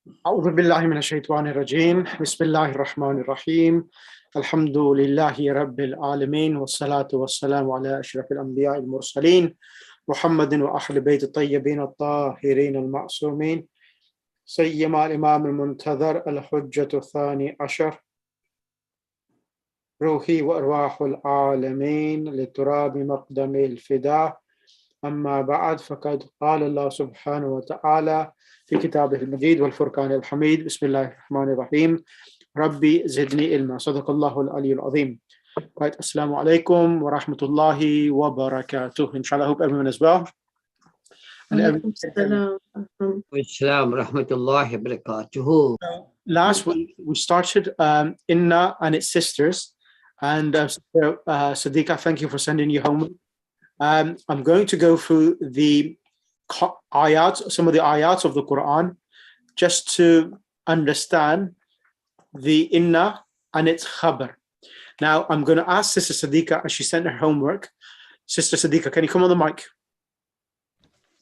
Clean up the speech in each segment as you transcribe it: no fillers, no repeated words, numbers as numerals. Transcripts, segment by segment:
أعوذ بالله من الشيطان الرجيم بسم الله الرحمن الرحيم الحمد لله رب العالمين والصلاة والسلام على أشرف الأنبياء المرسلين محمد وأهل بيت الطيبين الطاهرين المعصومين سيما الإمام المنتظر الحجة الثاني عشر روحي وأرواح العالمين لتراب مقدم الفداء أما بعد فقد قال الله سبحانه وتعالى في كتابه المجيد والفرقان الحميد بسم الله الرحمن الرحيم ربي زدني علما صدق الله العلي العظيم. Right, Assalamu alaikum wa rahmatullahi wa barakatuh. Inshallah, I hope everyone is well. And last week we started Inna and its sisters, and Sadiqa, thank you for sending you home. I'm going to go through the ayats, some of the ayats of the Quran, just to understand the inna and its khabar. Now, I'm going to ask Sister Sadiqa, as she sent her homework. Sister Sadiqa, can you come on the mic?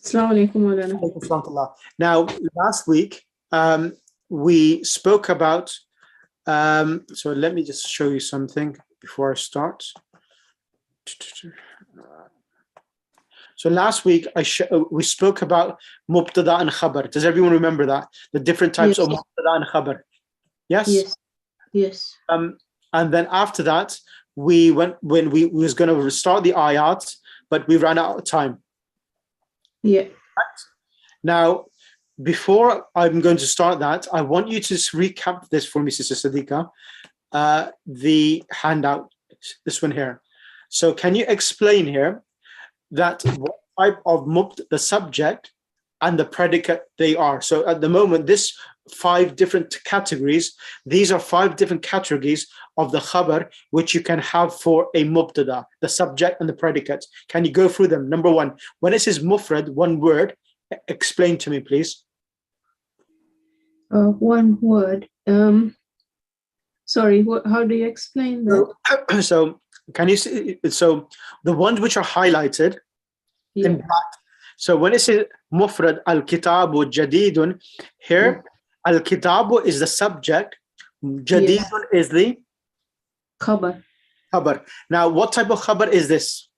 Assalamu alaikum. Now, last week, we spoke about, so let me just show you something before I start. So last week, we spoke about mubtada and khabar. Does everyone remember that? The different types of mubtada and khabar. Yes? Yes. And then after that, we was going to restart the ayat, but we ran out of time. Yeah. Right? Now, before I'm going to start that, I want you to recap this for me, Sister Sadiqa. The handout, this one here. So can you explain here that what type of the subject and the predicate they are? So at the moment, this 5 different categories, these are 5 different categories of the khabar which you can have for a mubtada, the subject and the predicate. Can you go through them? Number 1, when it says mufrad, one word, explain to me, please. One word. Sorry, how do you explain that? So can you see? So the ones which are highlighted in black. So when it says mufrad, al-kitabu jadidun, here al-kitabu is the subject, jadidun is the khabar. Now, what type of khabar is this?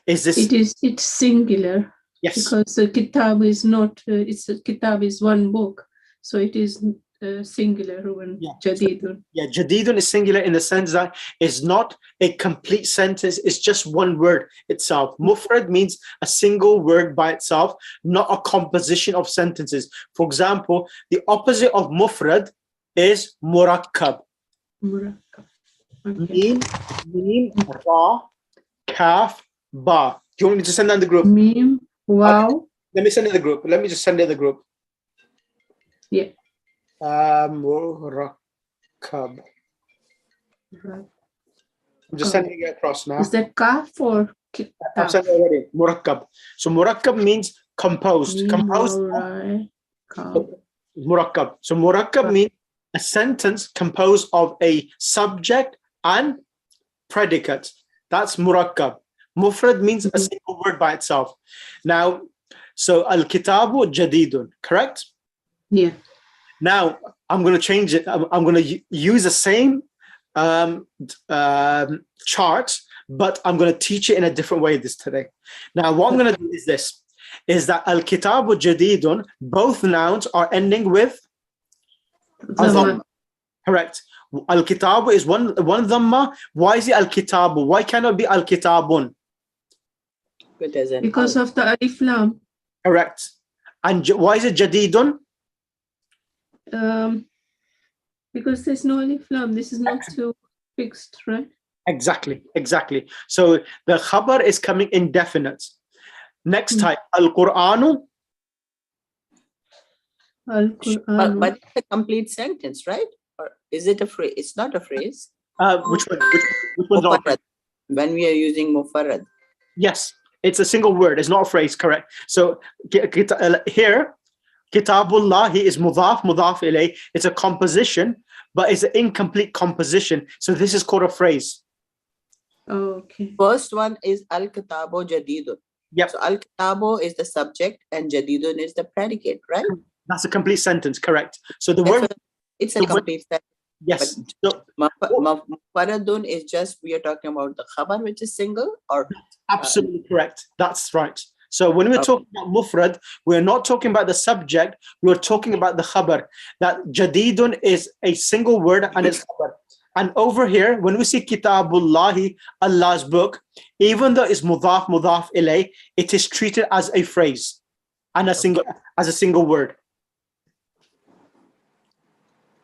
It's singular. Yes. Because the kitab is not. Kitab is one book, so it is singular. Jadidun. Jadidun is singular in the sense that it's not a complete sentence, it's just one word itself. Mufrad means a single word by itself, not a composition of sentences. For example, the opposite of mufrad is murakkab. Okay. Mim, ra, kaf, ba. Do you want me to send that in the group? Mim, wow. Okay. Let me send it in the group. Let me just send it in the group. Yeah. Murakkab. I'm just sending it across now. Is that kaf or kitab? I've sent it already. Murakkab. So murakkab means composed. Murakkab. So murakkab means a sentence composed of a subject and predicate. That's murakkab. Mufrad means a single word by itself. Now, so al-kitabu jadidun, correct? Yeah. Now, I'm going to change it. I'm going to use the same chart, but I'm going to teach it in a different way today. Now, what I'm going to do is this, is that al-kitabu jadidun, both nouns are ending with dhamma. Correct. Al-kitabu is one dhamma. Why is it al-kitabu? Why cannot it be al-kitabun? Because of the alif lam. Correct. And why is it jadidun? Because there's no alif lam. This is not too fixed, right? Exactly. So the khabar is coming indefinite. Next type, al-Qur'anu. But it's a complete sentence, right? Or is it a phrase? It's not a phrase. Which one? When we are using mufarrad. Yes, it's a single word. It's not a phrase, correct. So here, Kitabullah is mudaf ilayh. It's a composition, but it's an incomplete composition. So this is called a phrase. Okay. First one is al-kitabu jadidun. Yep. So al-kitabu is the subject and jadidun is the predicate, right? That's a complete sentence, correct. So the That's word, what- it's a the word- complete sentence. yes. But So, Mufaradun is just, we are talking about the khabar, which is single, or absolutely correct. That's right. So when we're Okay. talking about mufrad, we're not talking about the subject, we're talking about the khabar. That jadidun is a single word and it's khabar. And over here, when we see kitabullahi, Allah's book, even though it's mudaf, mudaf ilay, it is treated as a phrase and a single word.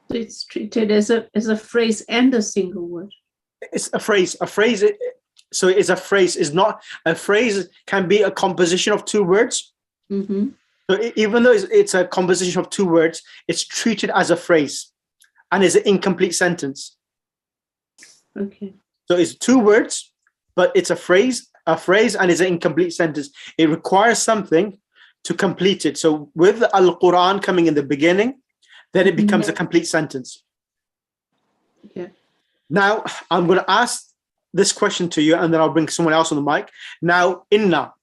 So it's treated as a phrase and a single word. It's a phrase. A phrase. So it's a phrase. Is not a phrase. Can be a composition of two words. Mm-hmm. So even though it's a composition of two words, it's treated as a phrase, and is an incomplete sentence. Okay. So it's two words, but it's a phrase, and it's an incomplete sentence. It requires something to complete it. So with Al-Quran coming in the beginning, then it becomes a complete sentence. Yeah. Now, I'm going to ask this question to you, and then I'll bring someone else on the mic. Now, inna.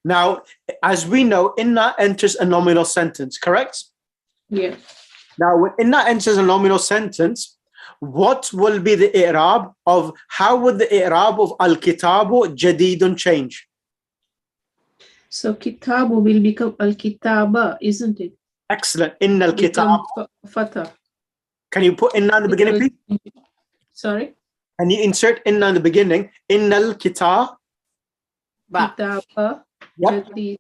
Now, as we know, inna enters a nominal sentence, correct? Yeah. Now, when inna enters a nominal sentence, what will be the i'rab of, how would the i'rab of al-kitabu jadidun change? So kitabu will become al-kitaba, isn't it? Excellent. Inna al-kitab. Become fatah. Can you put inna in the beginning, please? Sorry? Can you insert inna in the beginning? Inna al-kitab. Kitaba. Yep. Jadid.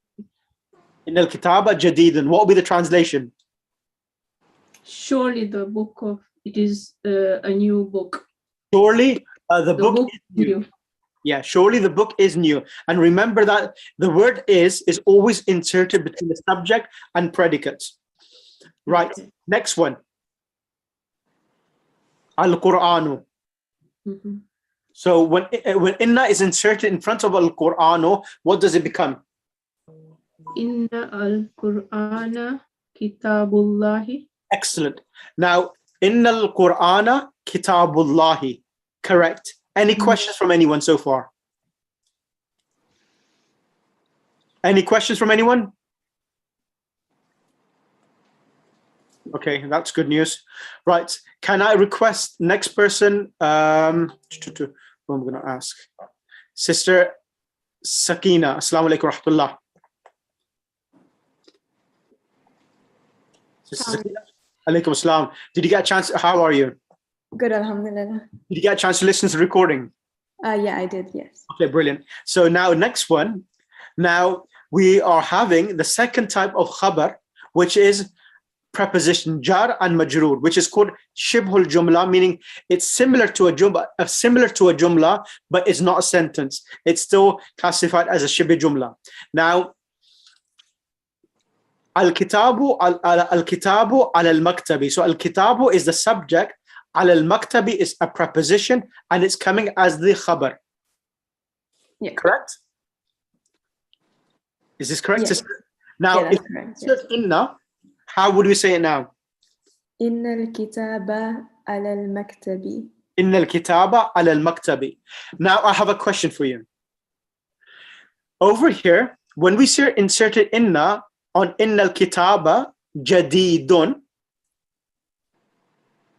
Inna al-kitaba jadidun. What will be the translation? Surely the book of it is a new book. Surely the The book is new. Yeah, surely the book is new. And remember that the word is always inserted between the subject and predicates. Right. Okay. Next one. Al-Qur'anu. Mm-hmm. So when inna is inserted in front of Al-Qur'anu, what does it become? Inna al-Qur'ana kitabullahi. Excellent. Now, inna al-Qur'ana kitabullahi. Correct. Any questions from anyone so far? Any questions from anyone? Okay, that's good news. Right. Can I request next person? Who I'm going to ask? Sister Sakina. Assalamu alaikum rahmatullah. Sister Sakina. Alaikum assalam. Did you get a chance? How are you? Good, alhamdulillah. Did you get a chance to listen to the recording? Yeah, I did, yes. Okay, brilliant. So now next one. Now we are having the second type of khabar, which is preposition jar and majroor, which is called shibhul jumla, meaning it's similar to a jumla, but it's not a sentence. It's still classified as a shibh jumla. Now, al-kitabu al-maktabi. So al-kitabu is the subject. Al-maktabi is a preposition, and it's coming as the khabar. Yeah. Correct? Is this correct? Yeah. Now, Yeah, if that's correct, you insert inna, how would we say it now? Inna al-kitaba ala al-maktabi. Inna al-kitaba ala al-maktabi. Now, I have a question for you. Over here, when we see inserted inna on inna al-kitaba jadidun,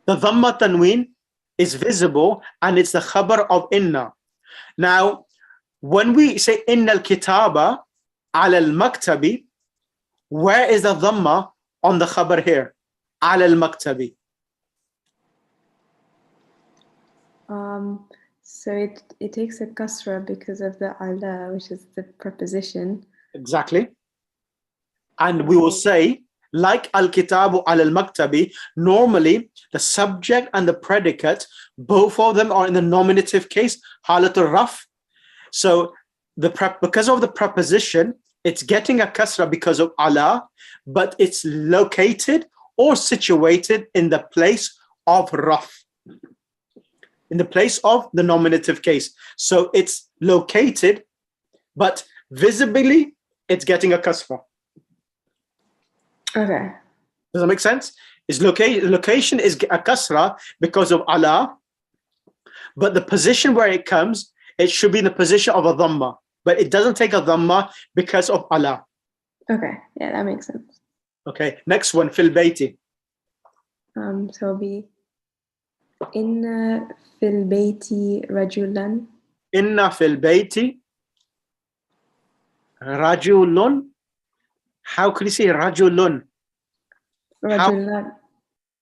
the dhamma tanween is visible, and it's the khabar of inna. Now, when we say inna al-kitaba ala al-maktabi, where is the dhamma on the khabar here? Ala al-maktabi. So it takes a kasra because of the ala, which is the preposition. Exactly. And we will say, like al-kitabu al-maktabi, normally the subject and the predicate, both of them are in the nominative case, halatul raf. So because of the preposition, it's getting a kasra because of ala, but it's located or situated in the place of raf, in the place of the nominative case. So it's located, but visibly it's getting a kasra. Okay. Does that make sense? Is location is a kasra because of ala, but the position where it comes, it should be in the position of a dhamma, but it doesn't take a dhamma because of ala. Okay. Yeah, that makes sense. Okay, next one, fil bayti. So it'll be Inna fil bayti rajulan. Inna fil bayti rajulun. How could you say rajulun? How? Rajulan.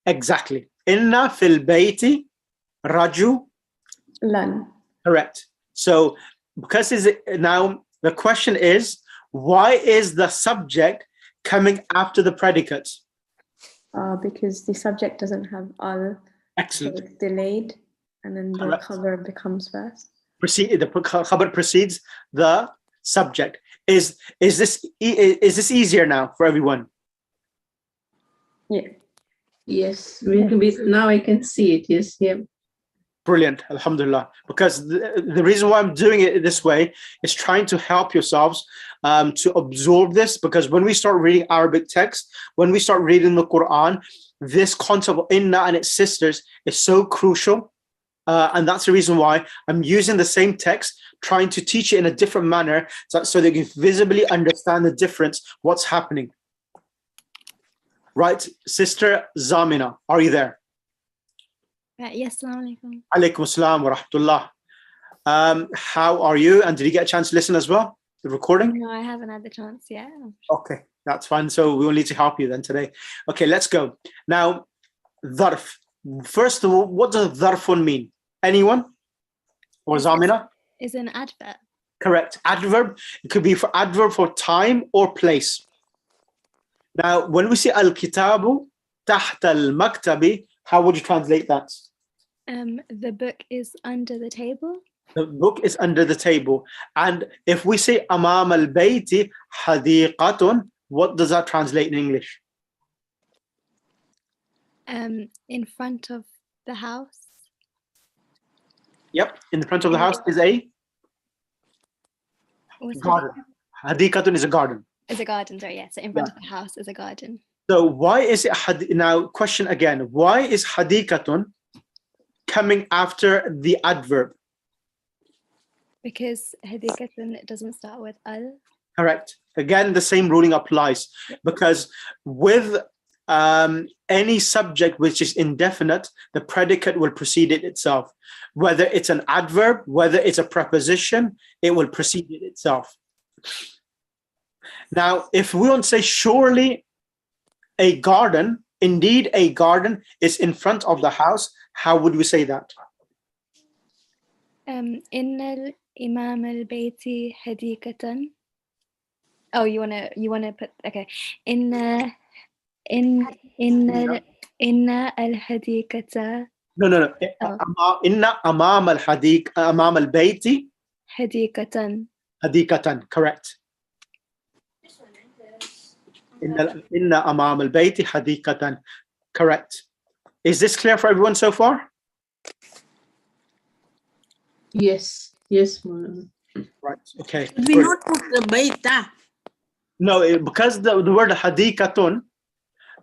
Exactly. Inna fil bayti raju. Lan. Correct. So because now the question is, why is the subject coming after the predicate? Because the subject doesn't have al, so Excellent. it's delayed, and then the Correct. khabar becomes first. The khabar precedes the subject. Is this easier now for everyone? Yeah. Yes, now I can see it. Yes, yeah. Brilliant, alhamdulillah. Because the reason why I'm doing it this way is trying to help yourselves to absorb this, because when we start reading Arabic text, when we start reading the Quran, this concept of inna and its sisters is so crucial. And that's the reason why I'm using the same text, trying to teach it in a different manner so they can visibly understand the difference, what's happening. Right, Sister Zamina, are you there? Yes, assalamu alaikum. Alaikum assalam wa rahmatullah. How are you? And did you get a chance to listen as well? The recording? No, I haven't had the chance yet. Okay, that's fine. So we will need to help you then today. Okay, let's go. Now, dharf. First of all, what does dharfun mean? Anyone? Or Zamina? Is an adverb. Correct. Adverb. It could be for adverb for time or place. Now, when we say al-kitabu tahta al-maktabi, how would you translate that? The book is under the table. The book is under the table. And if we say amam al-bayti hadiqatun, what does that translate in English? In front of the house. Yep, in the front of the house is a garden. Hadiqatun is a garden. Is a garden, sorry, yeah. So in front of the house is a garden. So why is it, now question again, why is hadiqatun coming after the adverb? Because hadiqatun doesn't start with al. Correct. Again, the same ruling applies, because with any subject which is indefinite, the predicate will precede it itself. Whether it's an adverb, whether it's a preposition, it will precede it itself. Now, if we don't say surely a garden, indeed a garden is in front of the house, how would we say that? Innal imam al-bayti hadiqatan. Oh, you wanna put, okay. Inna al-hadiqata. No. Oh. Inna amam al-bayti hadiqatan. hadiqatan. Correct. Inna amam al-bayti hadiqatan. Correct. Is this clear for everyone so far? Yes, Maulana. Right. Okay. We not put the baita. No, because the word hadiqatun,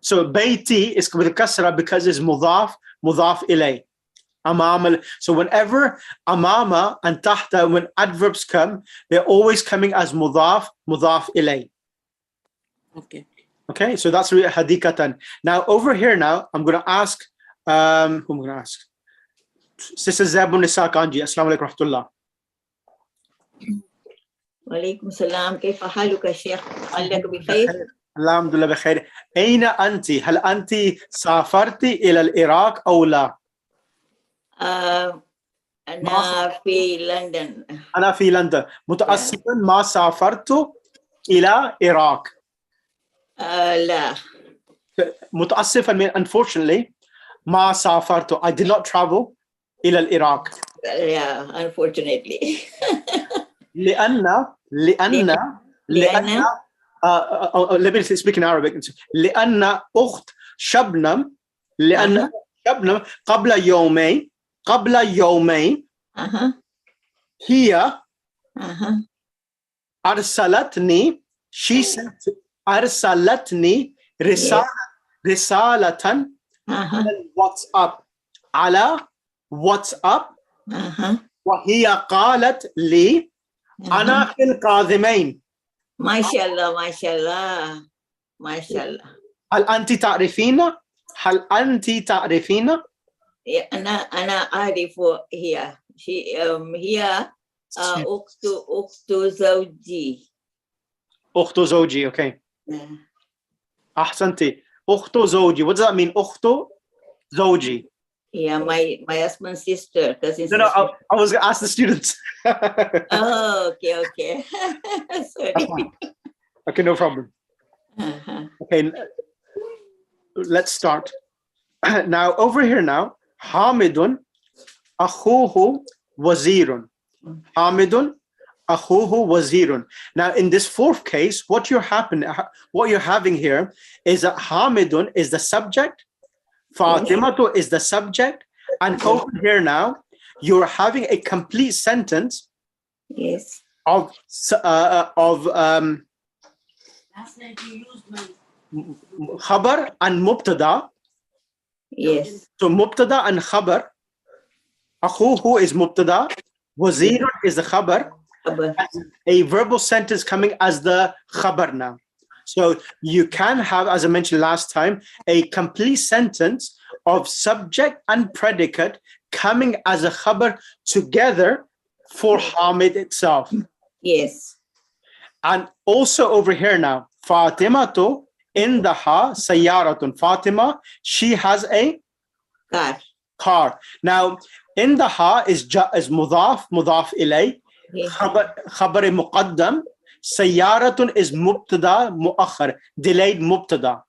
so bayti is with kasra because it's mudaf ilay. So whenever amama and tahta, when adverbs come, they're always coming as mudaf ilay. Okay. Okay, so that's really hadiqatan. Now over here now, I'm going to ask, who am I going to ask? Sister Zabun Nisa Kanji. Assalamu alaikum rahmatullah. Walaikum salam. كيف حالك شيخ؟ لعلك بخير. الحمد لله بخير. أين أنت؟ هل أنت سافرت إلى العراق أو لا؟ أنا في لندن. أنا في لندن. متأسفا ما سافرت إلى العراق. لا. متأسفا means unfortunately ما سافرت. I did not travel إلى العراق. Yeah, unfortunately. لأن let me speak in Arabic. لأن أخت شبنم قبل يومين هي أرسلتني أرسلتني رسالة على واتساب وهي قالت لي أنا في القادمين. ما شاء الله ما شاء الله ما شاء الله. هل أنت تعرفين؟ هل أنت تعرفين؟ أنا أعرف هي هي أخت زوجي. أخت زوجي. Okay. أحسنتي. أخت زوجي. What does that mean? أخت زوجي. Yeah, my husband's sister, cousin No, sister. I was going to ask the students. Oh, okay. Sorry. That's fine. Okay, no problem. Uh-huh. Okay, let's start. Now, over here now, Hamidun akhuhu wazirun. Hamidun akhuhu wazirun. Now, in this fourth case, what you're having here is that Hamidun is the subject, Fatimatu is the subject, and over here now, you're having a complete sentence Yes. of khabar and mubtada. Yes. So mubtada and khabar. Akhuhu is mubtada. Wazirun is the khabar. A verbal sentence coming as the khabar now. So you can have, as I mentioned last time, a complete sentence of subject and predicate coming as a khabar together for Hamid itself. Yes. And also over here now, Fatimatu indaha sayyaratun. Fatima, she has a car. Now, indaha is mudaf ilay. Khabar muqaddam. Sayyaratun is mubtada muakhar, delayed mubtada.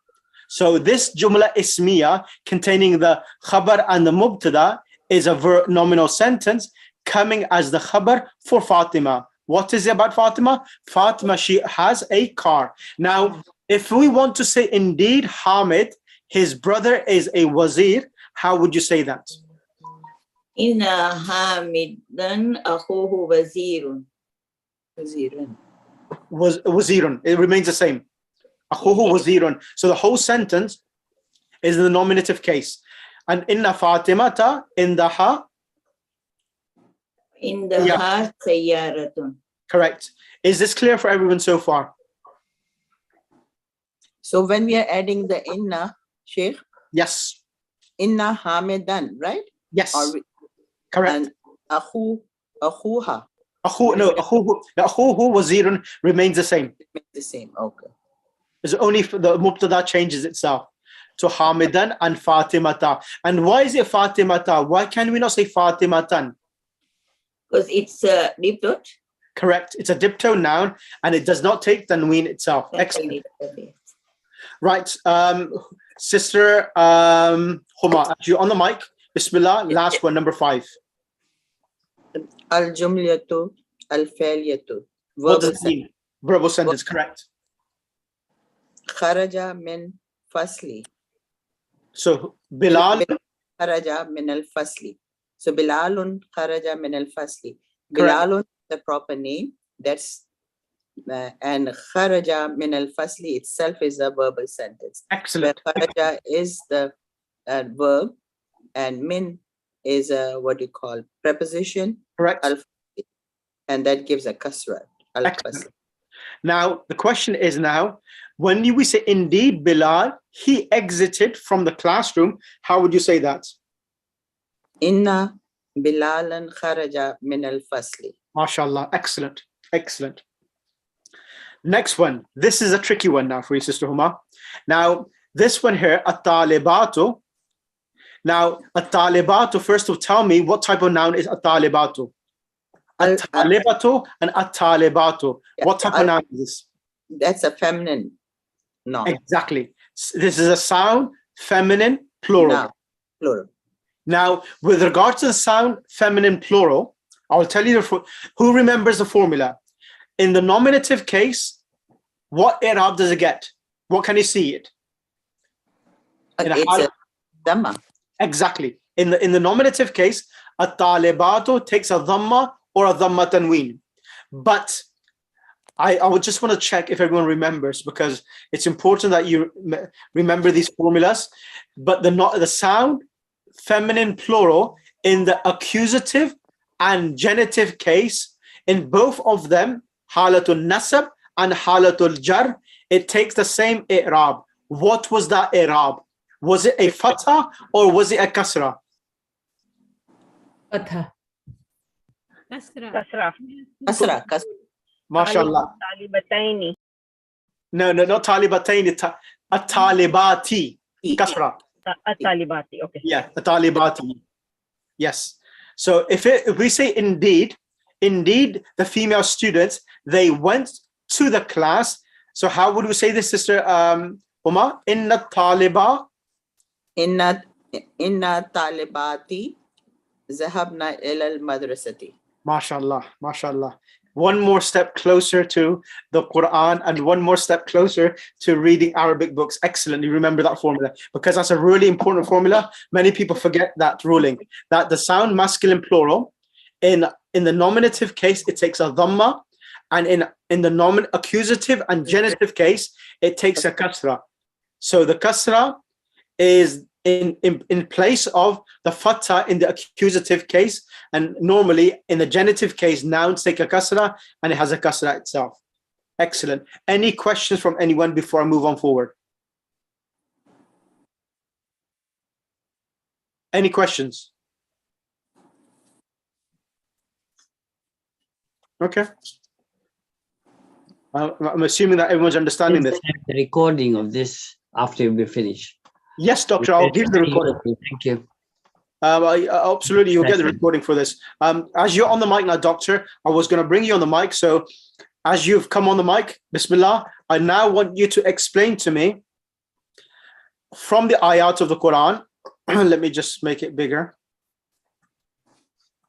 So this jumla ismiya containing the khabar and the mubtada is a nominal sentence coming as the khabar for Fatima. What is it about Fatima? Fatima, she has a car. Now, if we want to say indeed Hamid, his brother is a wazir, how would you say that? Inna Hamidan akhuhu wazirun. Wazirun. It remains the same. Akhuhu wazirun. So the whole sentence is in the nominative case. And inna Fatimata indaha. Indaha sayyaratun. Correct. Is this clear for everyone so far? So when we are adding the inna, Sheikh, Yes. inna hamidan, right? Yes. Correct. And akhuha. Akhuhu wazirun remains the same. The same. Okay. It's only for the mubtada changes itself to Hamidan and Fatimata. And why is it Fatimata? Why can we not say Fatimatan? Because it's a deep dot. Correct. It's a diptone noun and it does not take tanween itself. Excellent. Right. Sister Huma, you on the mic. Bismillah. Last one, number 5. Al-jumlatu al-failiyatu. What does it mean? Verbal sentence, correct. Kharaja min fasli. So Bilal. Kharaja min al-fasli. So Bilalun kharaja min al-fasli. Bilalun, the proper name. That's and kharaja min al-fasli itself is a verbal sentence. Excellent. Where kharaja is the verb and min is what you call preposition. Correct. And that gives a kasra. Now, the question is now, when we say indeed Bilal, he exited from the classroom, how would you say that? Inna Bilalan kharaja min al-fasli. MashaAllah. Excellent. Excellent. Next one. This is a tricky one now for you, Sister Huma. Now, this one here, at-talibatu. Now, at-talibatu, first of all, tell me what type of noun is at-talibatu? At-talibatu and at-talibatu. What type of noun is this? That's a feminine noun. Exactly. This is a sound, feminine, plural. Noun, plural. Now, with regard to the sound, feminine, plural, I'll tell you, who remembers the formula? In the nominative case, what i'rab does it get? What can you see it? It's a dhamma. Exactly. In the nominative case, at-talibatu takes a dhamma or a dhamma tanween. But I would just want to check if everyone remembers, because it's important that you remember these formulas. But the sound, feminine, plural, in the accusative and genitive case, in both of them, halatul nasab and halatul jar, it takes the same i'rab. what was that i'rab? Was it a fatha or was it a kasra? Fatha. Kasra. Kasra. MashaAllah. Talibataini. No, not talibataini, at-talibati. Kasra. At-talibati. Okay. Yeah, at-talibati. Yes. So if we say indeed, the female students, they went to the class. So how would we say this, Sister Uma? Inna taliba. Inna talibati zahabna ila al-madrasati. MashaAllah, MashaAllah. One more step closer to the Quran and one more step closer to reading Arabic books. Excellent. You remember that formula because that's a really important formula. Many people forget that ruling, that the sound masculine plural in the nominative case, it takes a dhamma, and in the accusative and genitive case, it takes a kasra. So the kasra is in place of the fatha in the accusative case, and normally in the genitive case, nouns take a kasra and it has a kasra itself. Excellent. Any questions from anyone before I move on forward? Any questions? Okay. I'm assuming that everyone's understanding this. The recording of this after we finish. Yes, Doctor, I'll give the recording. Thank you. Absolutely, you'll get the recording for this. As you're on the mic now, Doctor, I was going to bring you on the mic. So as you've come on the mic, Bismillah, I now want you to explain to me from the ayat of the Quran. Let me just make it bigger.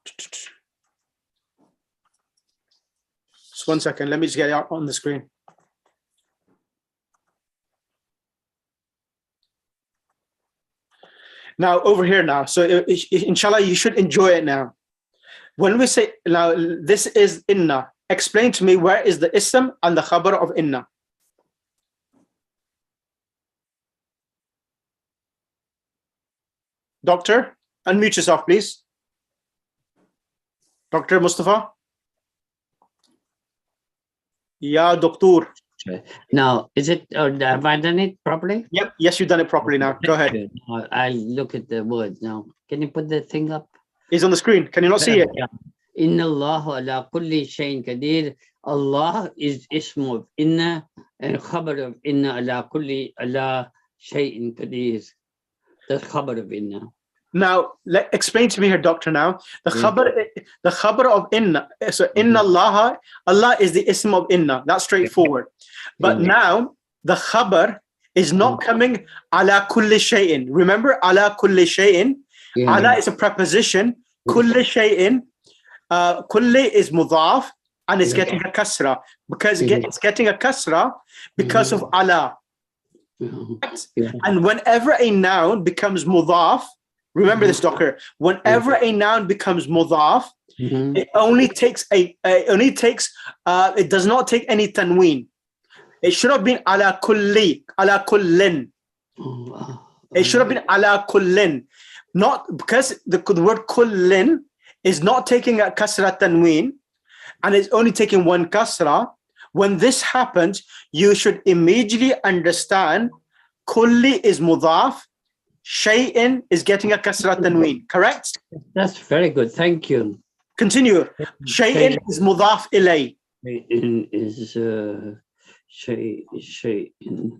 Just 1 second. Let me just get it out on the screen. Now over here now. So inshallah, you should enjoy it now. When we say now, this is inna. Explain to me where is the ism and the khabar of inna. Doctor, unmute yourself, please. Dr. Mustafa. Yeah, doctor. Now, is it, have I done it properly? Yep. Yes, you've done it properly now. Go ahead. Good. I'll look at the words now. Can you put the thing up? It's on the screen. Can you not see it? Inna Allah ala kulli shayin qadir. Allah is ism of inna and khabar of inna ala kulli ala shayin qadir. The khabar of inna. Now, explain to me here, doctor. Now, the khabar of inna. So, inna Allah, Allah is the ism of inna. That's straightforward. But now, the khabar is not coming ala kulli shay'in. Remember, ala kulli shay'in. Ala is a preposition. Kulli shay'in. Kulli is mudaf, and it's getting a kasra because it's getting a kasra because of ala. And whenever a noun becomes mudaf, remember this, doctor. Whenever a noun becomes mudaf, it only takes it does not take any tanween. It should have been ala kulli, ala kullin. It should have been ala kullin, not because the word kullin is not taking a kasra tanween, and it's only taking one kasra. When this happens, you should immediately understand kulli is mudaf. Shay'in is getting a kasra tanween, correct? That's very good. Thank you. Continue. Shay'in is mudaf ilay. Shay'in is shay'in.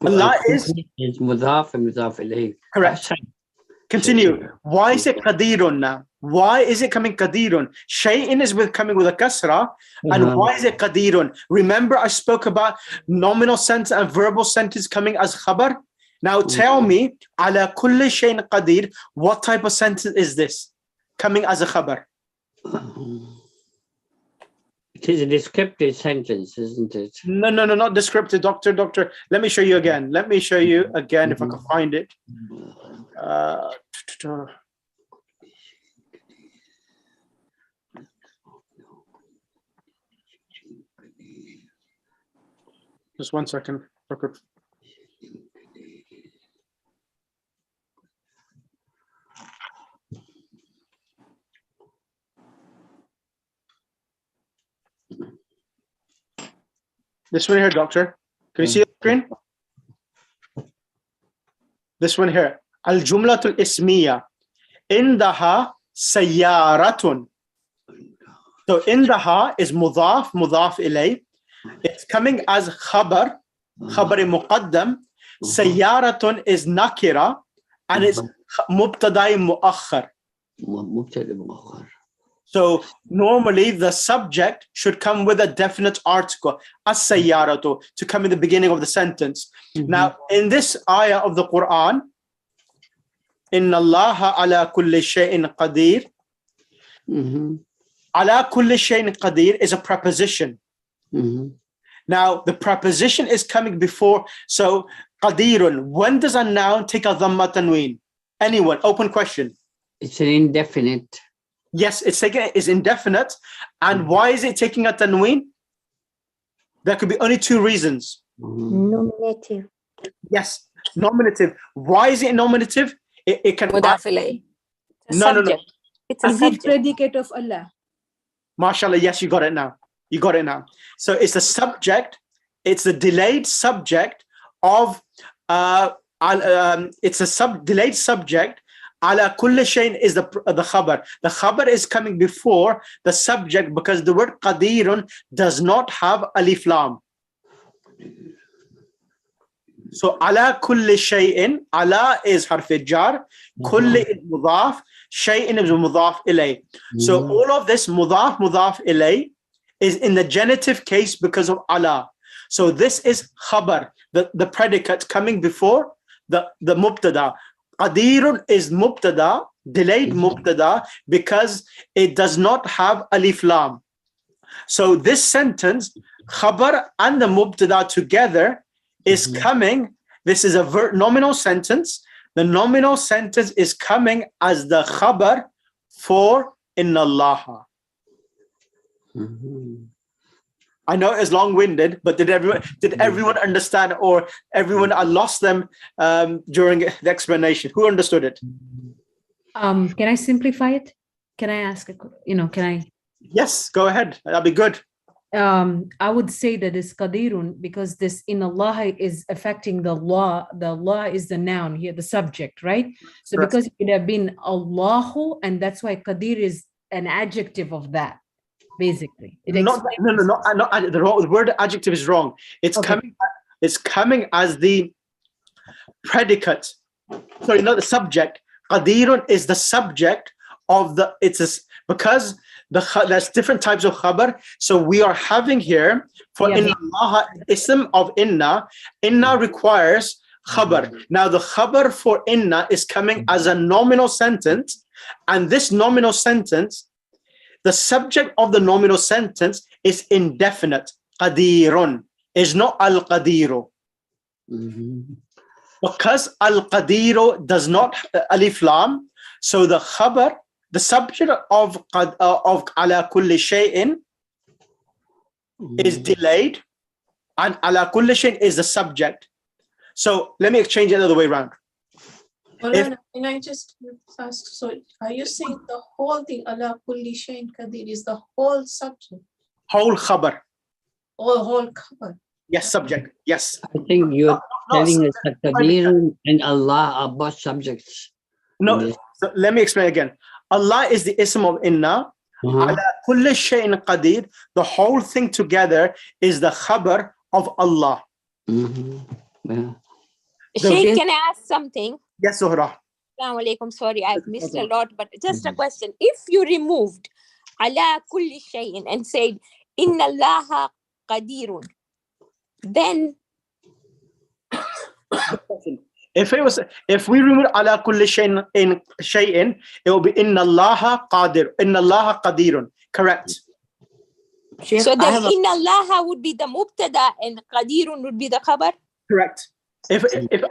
Allah is mudaf and mudaf ilayh. Correct. Continue. Why is it qadirun now? Why is it coming qadirun? Shay'in is coming with a kasra. And why is it qadirun? Remember I spoke about nominal sentence and verbal sentence coming as khabar? Now tell me, ala kulli shayn qadir, what type of sentence is this coming as a khabar? It is a descriptive sentence, isn't it? No, not descriptive, doctor. Let me show you again. Let me show you again if I can find it. Just 1 second. Okay. This one here, doctor. Can you see the screen? This one here. Al-jumlatul ismiya. Indaha sayyaratun. So indaha is mudaf ilay. It's coming as khabar muqaddam. Sayyaratun is nakira and it's mubtada'i muakhar. So normally the subject should come with a definite article, as-sayyaratu, to come in the beginning of the sentence. Now, in this ayah of the Quran, Inna Allaha ala kulli shay'in qadir. Ala kulli shay'in qadir is a preposition. Now, the preposition is coming before. So, qadirun, when does a noun take a dhamma tanween? Anyone? Open question. It's an indefinite. Yes, it's indefinite. And why is it taking a tanween? There could be only two reasons. Nominative. Yes, nominative. Why is it nominative? It can. Mudaf ilayh. No. It's a Is it subject. predicate of Allah? MashaAllah, yes, you got it now. You got it now. So it's the subject. It's the delayed subject of. It's a delayed subject. Ala kulli shayn is the khabar. The khabar is coming before the subject because the word qadirun does not have alif lam. So ala kulli shay'in, ala is harf jar, kulli is mudaf, shay'in is mudaf ilay. So all of this mudaf ilay is in the genitive case because of ala. So this is khabar, the predicate coming before the mubtada. Qadirun is mubtada, delayed mubtada, because it does not have alif lam. So this sentence, khabar and the mubtada together is coming. This is a nominal sentence. The nominal sentence is coming as the khabar for inna Allaha. I know it's long-winded, but did everyone understand, or everyone? I lost them during the explanation. Who understood it? Can I simplify it? Can I ask can I? Yes, go ahead. That'll be good. I would say that it's qadirun because this in Allah is affecting the law. The law is the noun here, the subject, right? So Correct. because it would have been Allahu, and that's why qadir is an adjective of that. Basically, The word adjective is wrong. It's Okay. coming as the predicate. Sorry, not the subject. Qadirun is the subject of the. Because there's different types of khabar. So we are having here for inna Allah, ism of inna. Inna requires khabar. Now the khabar for inna is coming as a nominal sentence, and this nominal sentence. The subject of the nominal sentence is indefinite. Qadirun is not al-qadiru. Because al-qadiru does not alif lam, so the khabar, the subject of ala kulli shay'in is delayed, and ala kulli shay'in is the subject. So let me exchange it the other way around. Can I just ask, so are you saying the whole thing, ala kulli shayn qadir, is the whole subject? Whole khabar. Or whole cover? Yes, subject. Yes. I think you're telling us that Qadir and Allah are both subjects. No, so let me explain again. Allah is the ism of inna. Ala kulli shay'in qadir. The whole thing together is the khabar of Allah. Yeah. Sheikh, can I ask something? Yes, Zuhra. Assalamu alaikum. Sorry, I've missed a lot, but just a question. If you removed ala kulli shay'in and said inna Allaha qadirun, then if we remove ala kulli shay'in, it will be inna Allaha qadir. Inna Allaha qadirun. Correct. so then inna Allaha would be the mubtada and qadirun would be the khabar? Correct. If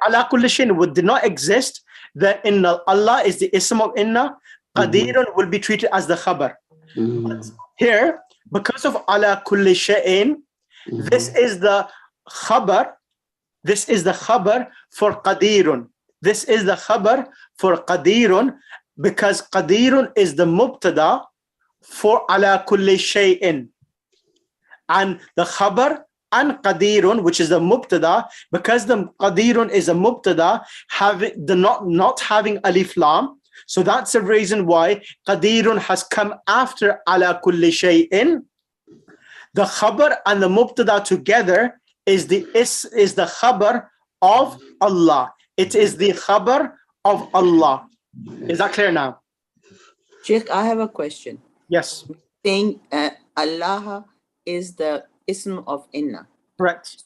ala kulli shay'in did not exist, then inna Allah is the ism of inna, qadirun will be treated as the khabar. But here, because of ala kulli shay'in, this is the khabar. This is the khabar for qadirun. This is the khabar for qadirun, because qadirun is the mubtada for ala kulli shay'in. And the khabar and qadirun, which is the mubtada, because the qadirun is a mubtada, not having alif lam. So that's the reason why qadirun has come after ala kulli shay'in. The khabar and the mubtada together is the khabar of Allah. It is the khabar of Allah. Is that clear now? Sheikh, I have a question. Yes. Saying Allah is the ism of inna. Correct.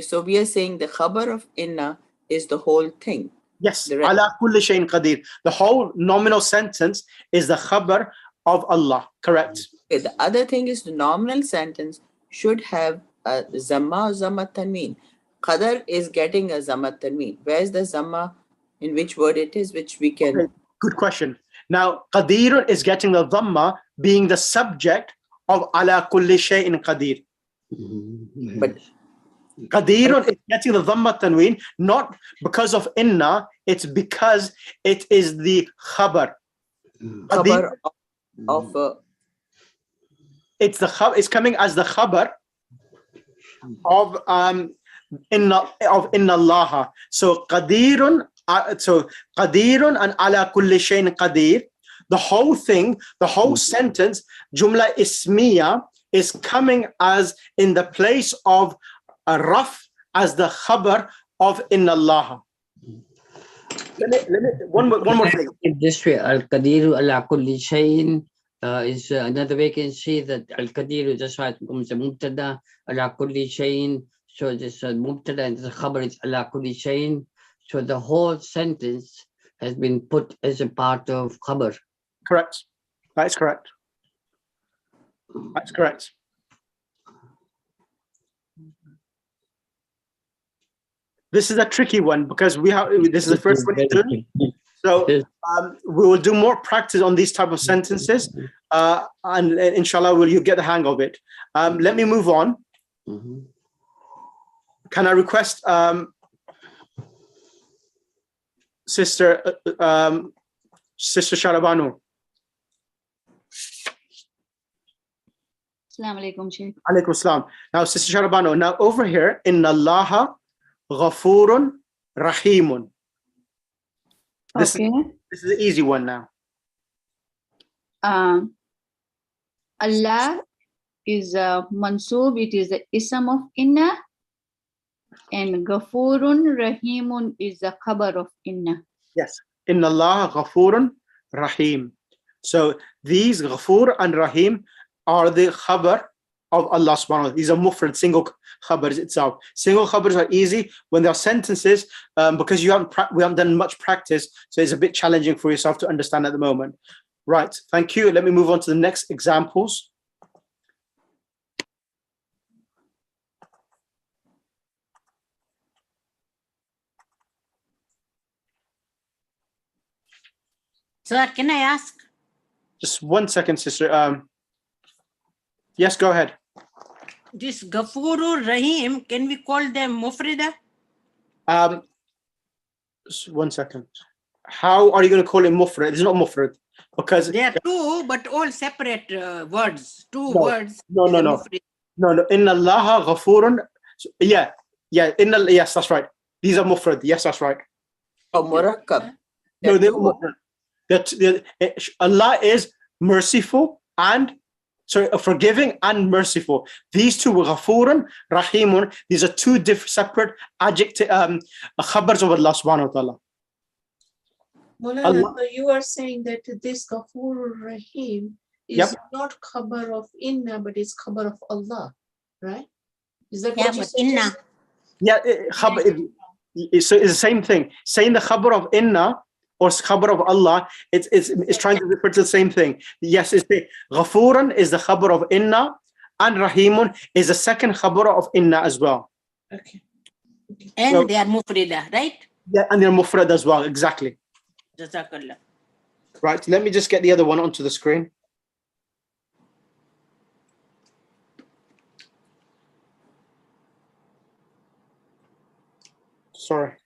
So we are saying the khabar of inna is the whole thing. Yes. Ala kulli shay'in qadir. The whole nominal sentence is the khabar of Allah. Correct. Okay, the other thing is the nominal sentence should have a zamma or zamma tanween. Qadar is getting a zamma tanween. Where is the zamma? In which word it is, which we can... Okay, good question. Now, qadirun is getting the dhamma being the subject of ala kulli shay'in qadir. But qadirun is getting the dhamma tanween, not because of inna, it's because it is the khabar. Khabar of it's coming as the khabar of inna Allah. So qadirun and ala kulli shay'in qadir. The whole thing, the whole sentence, jumla ismiya, is coming as in the place of a raf as the khabar of inna Allah. One more thing. In this way, al-qadiru ala kulli shay'in is another way you can see that al-qadiru just right becomes a mubtada ala kulli shay'in. So this mubtada and the khabar is ala kulli shay'in. So the whole sentence has been put as a part of khabar. Correct. That's correct. That's correct. This is a tricky one because this is the first one. So we will do more practice on these type of sentences, and inshallah, you get the hang of it. Let me move on. Can I request Sister Sharabanu? Assalamu alaikum, Shaykh. Alaikum assalam. Now, Sister Sharabanu, now over here, inna Allaha ghafurun rahimun. This is the easy one now. Allah is a mansub, it is the ism of inna, and Ghafurun Rahimun is the khabar of inna. Yes, inna Allah ghafurun rahim. So these ghafur and rahim are the khabar of Allah subhanahu wa ta'ala. These are mufrad, single khabars itself. Single khabars are easy when they are sentences, because we haven't done much practice, so it's a bit challenging for yourself to understand at the moment. Right, thank you. Let me move on to the next examples. Sir, can I ask? Just 1 second, sister. Yes, go ahead. This Ghafurur Rahim, can we call them Mufrida? 1 second. How are you going to call it mufrad? It's not mufrad because they are two, but all separate words. Two words. No. Inna Allaha ghafurun. Yeah. Yes, that's right. These are mufrad. Yes, that's right. Oh, murakkab. No, Allah is merciful and forgiving and merciful. These two, ghafurun, rahimun, these are two separate adjective khabars of Allah subhanahu wa ta'ala. Maulana, so you are saying that this Ghafur Rahim is not khabar of inna, but it's khabar of Allah, right? Is that what you said? Inna. Yeah, so it's the same thing. Saying the khabar of inna or khabar of Allah, it's trying to refer to the same thing. Yes, it's the Ghafurun is the khabar of inna, and Rahimun is the second khabar of inna as well. Okay. And so, they are mufrida, right? Yeah, and they're mufrad as well, exactly. Jazakallah. Right, let me just get the other one onto the screen. Sorry.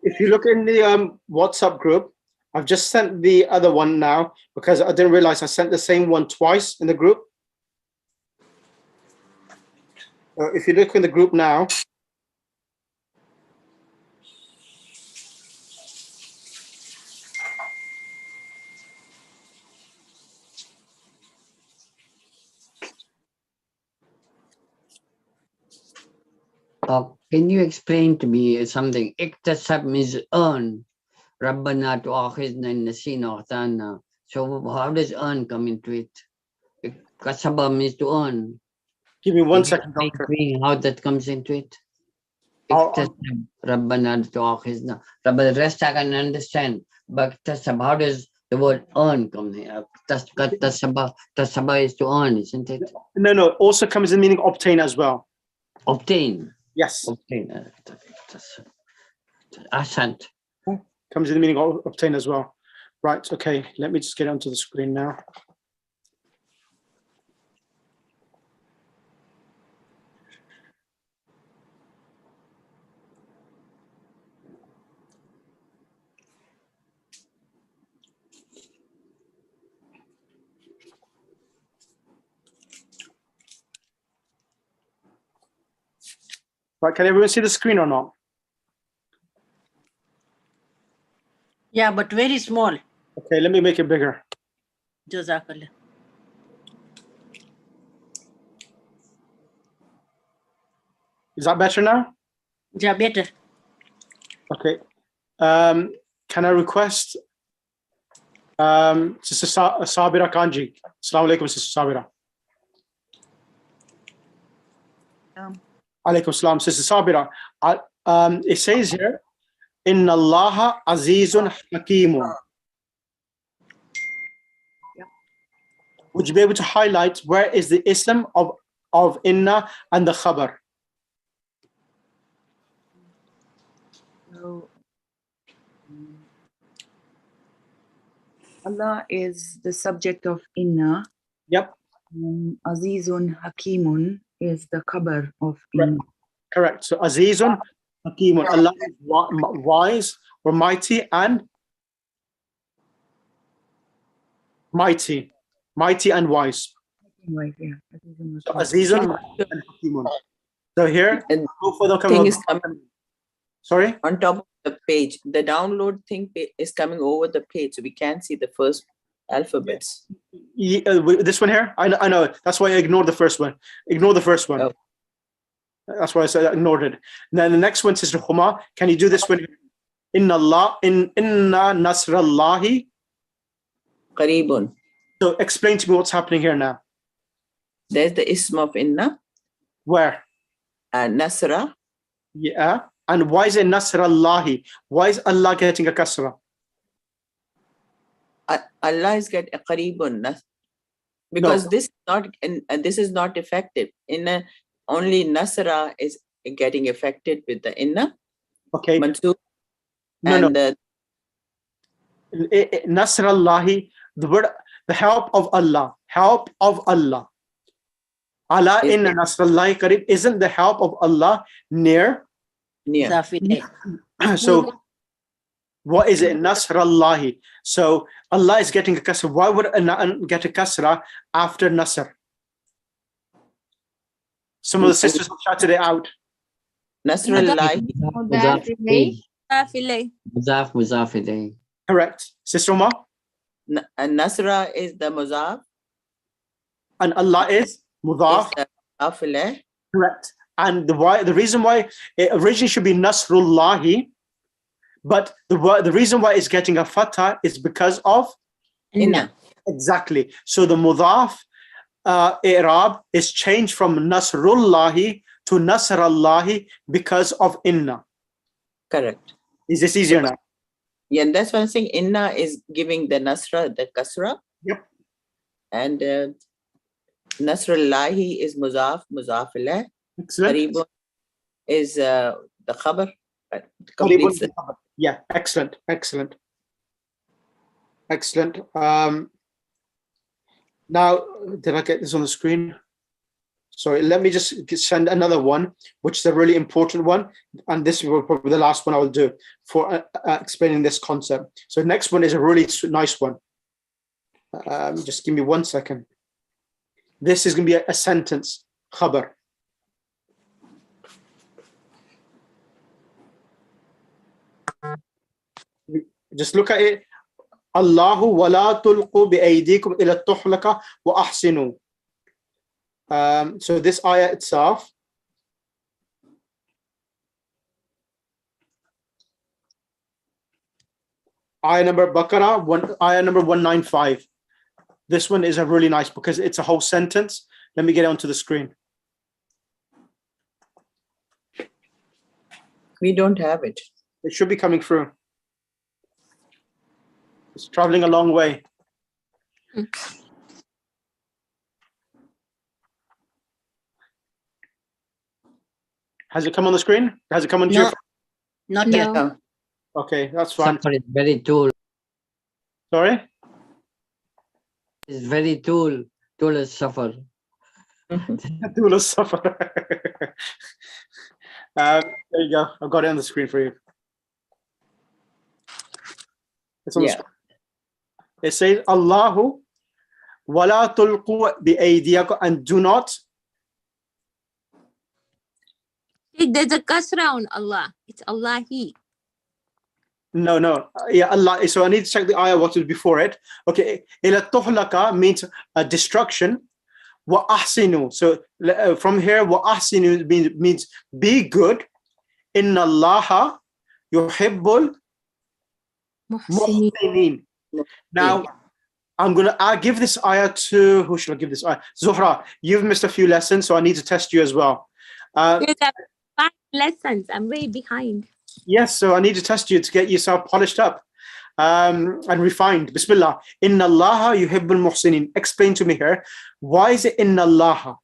If you look in the WhatsApp group, I've just sent the other one now because I didn't realize I sent the same one twice in the group. If you look in the group now, Can you explain to me something? Iktasab means earn. Rabbana tu'akhidna in nasina wa akhtana. So how does earn come into it? Kasaba means to earn. give me one second, Explain doctor. to me how that comes into it. I'll- Iktasab, Rabbana tu'akhidna. Rabba, the rest I can understand. But tasab, how does the word earn come here? Tasaba is to earn, isn't it? No, also comes in meaning obtain as well. Obtain. Yes, Obtain. Asant. comes in the meaning of obtain as well. Right, okay, let me just get onto the screen now. Right, can everyone see the screen or not? Yeah, but very small. Okay, let me make it bigger. Jazakallah. Is that better now? Yeah, better. Okay. Can I request Sister Sabira Kanji? Assalamu alaikum, Sister Sabira. Alaikum salam, Sister Sabira. It says here, Inna Allaha Azizun Hakimun. Would you be able to highlight where is the ism of inna and the khabar? So, Allah is the subject of inna. Yep. Azizun Hakimun is the khabar of Correct. inna. Correct. So Azizun Hakimun. Allah is wise or mighty and mighty. Mighty and wise. Right, yeah. So Azizun and Hakimun. So here, And both of them come thing over. is coming Sorry? on top of the page. The download thing is coming over the page, so we can't see the first alphabets. Yeah, this one here? I know. That's why I ignored the first one. Ignore the first one. Oh. That's why I said I ignored it. And then the next one, Sister Huma, can you do this one? Inna nasrallahi. Qareebun. So explain to me what's happening here now. There's the ism of inna. Where? Nasra. Yeah. And why is it nasrallahi? Why is Allah getting a kasra? Allah is getting qareebun. Because this is not effective. Inna, only nasra is getting affected with the inna. Okay. Mansub. No. The Nasrallahi, the word, the help of Allah. Help of Allah. Allah inna nasrallahi qareeb. Isn't the help of Allah near? Near. So what is it? Nasrallahi. So Allah is getting a kasra. Why would Allah get a kasra after nasr? Some of the sisters have shouted it out. Nasrallahi. Muzaf ilayh. Correct. Sister Uma? Nasra is the muzaf. And Allah is mudaf. Correct. And the reason why it originally should be Nasrullahi, but the reason why it's getting a fatha is because of inna. Exactly. So the mudaf i'rab is changed from Nasrullahi to Nasrallahi because of inna. Correct. Is this easier now? Yeah, and that's why I'm saying inna is giving the nasra, the kasra. Yep. And Nasrullahi is muzaf ilayh. Excellent. Qareebun is the khabar. Yeah, excellent. Now, did I get this on the screen? Sorry, let me just send another one, which is a really important one. And this will probably be the last one I will do for explaining this concept. So next one is a really nice one. Just give me 1 second. This is going to be a sentence, khabar. Just look at it. Allahu wala tulqu bi aydikum ila tuhlaka wa ahsinu. So this ayah itself, ayah number Baqarah, ayah number 195. This one is a really nice because it's a whole sentence. Let me get it onto the screen. We don't have it. It should be coming through. It's traveling a long way. Has it come on the screen? Has it come on your phone? Not yet. No. Okay, that's fine. Suffer is very tool. Sorry? It's very tool is suffer. Tool is suffer. There you go. I've got it on the screen for you. It's on the screen. It says, Allahu wala tulqu bi aydiyakum, and do not. There's a kasra on Allah. It's Allahi. No. Yeah, Allah. So I need to check the ayah what was before it. Okay. Ila tuhlaka means destruction. Wa ahsinu. So from here, wa ahsinu means be good. Inna Allaha yuhibbul muhsinin. Now, I'll give this ayah to, who should I give this ayah? Zuhra, you've missed a few lessons, so I need to test you as well. There's 5 lessons. I'm way behind. Yes, so I need to test you to get yourself polished up and refined. Bismillah. Inna Allaha yuhibbul muhsinin. Explain to me here. Why is it Inna Allaha?